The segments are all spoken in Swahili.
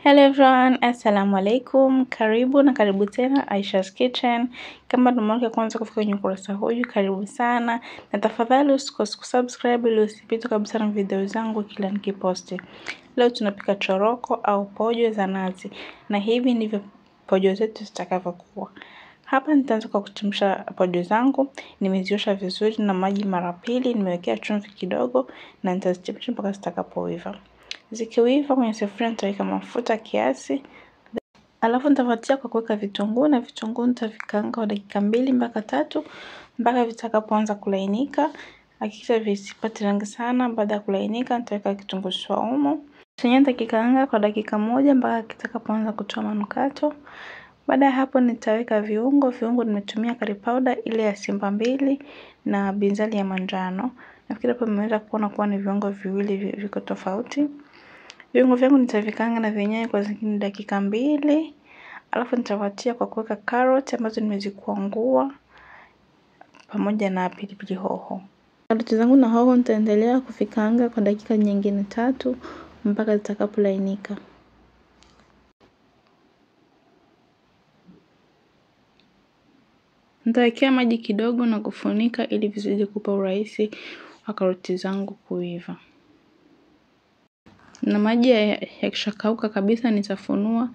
Hello everyone, assalamu alaikum, karibu tena Aisha's Kitchen. Kama ndo mara ya kwanza kufika kwenye ukurasa huu, karibu sana. Na tafadhali usikose kusubscribe ili usipitwe kabisa na video zangu kila nikiposti. Leo tunapika choroko au pojo za nazi. Na hivi ndivyo pojo zetu zitakavyokuwa. Hapa nitaanza kwa kuchemsha pojo zangu. Nimeziosha vizuri na maji mara pili, nimewekea chumvi kidogo na nitazichemsha mpaka zitakapoiva. Zikiiva kwenye sufuria nitaweka mafuta kiasi. Alafu nitafuatia kwa kuweka vitunguu, na vitunguu nitavikaanga kwa dakika 2 mpaka 3 mpaka vitakapoanza kulainika. Hakikisha visipate rangi sana. Baada ya kulainika nitaweka kitunguu saumu. Chenye nitakikaanga kwa dakika 1 mpaka kitakapoanza kutoa manukato. Baada ya hapo nitaweka viungo. Viungo nimetumia curry powder ile ya Simba 2 na binzari ya manjano. Nafikiri hapo mmeweza kuona kuwa ni viungo viwili viko tofauti. Viungo vyangu nitavikaanga na vyenyewe kwa zingine dakika 2. Alafu nitafuatia kwa kuweka carrot ambazo nimezikwangua pamoja na pilipili hoho. Karoti zangu na hoho nitaendelea kuvikaanga kwa dakika nyingine 3 mpaka zitakapolainika. Nitawekea maji kidogo na kufunika ili vizidi kupa urahisi wa karoti zangu kuiva. Na maji yakishakauka kabisa nitafunua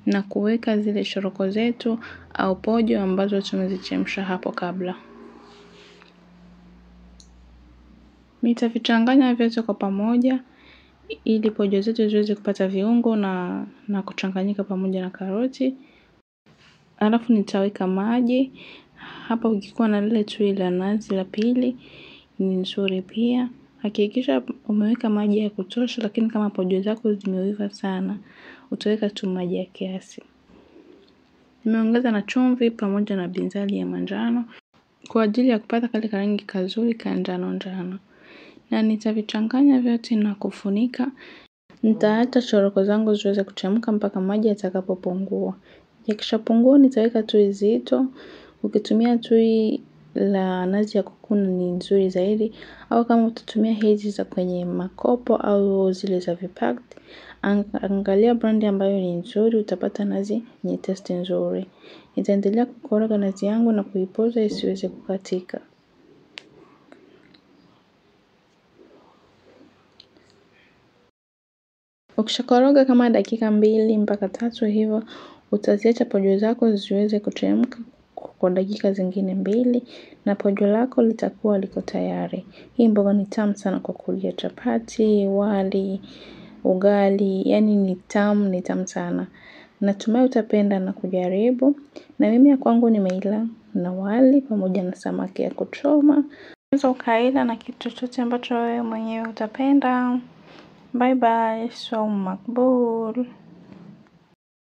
na kuweka zile choroko zetu au pojo ambazo tumezichemsha hapo kabla. Nitavichanganya vyote kwa pamoja ili pojo zetu ziweze kupata viungo na kuchanganyika pamoja na karoti. Alafu nitaweka maji. Hapa ukikuwa na lile tui la nazi la pili ni nzuri pia. Hakikisha umeweka maji ya kutosha, lakini kama pojo zako zimeiva sana, utaweka tu maji ya kiasi. Nimeongeza na chumvi pamoja na binzari ya manjano kwa ajili ya kupata kale karangi kazuri ka njano. Na nitavichanganya vyote na kufunika. Nitaacha choroko zangu ziweze kuchemka mpaka maji yatakapopungua. Yakishapungua nitaweka tui zito. Ukitumia tui la nazi ya kukuna ni nzuri zaidi, au kama utatumia hizi za kwenye makopo au zile za vipacked, angalia brand ambayo ni nzuri, utapata nazi yenye taste nzuri. Nitaendelea kukoroga nazi yangu na kuipoza isiweze kukatika. Ukishakoroga kama dakika 2 mpaka 3 hivyo, utaziacha pojo zako ziweze kuchemka kwa dakika zingine 2 na pojo lako litakuwa liko tayari. Hii mboga ni tamu sana kwa kulia chapati, wali, ugali, yani ni tamu sana. Natumai utapenda na kujaribu. Na mimi ya kwangu nimeila na wali pamoja na samaki ya kuchoma. Unaweza ukaila na kitu chochote ambacho wewe mwenyewe utapenda. Bye bye, so makbul.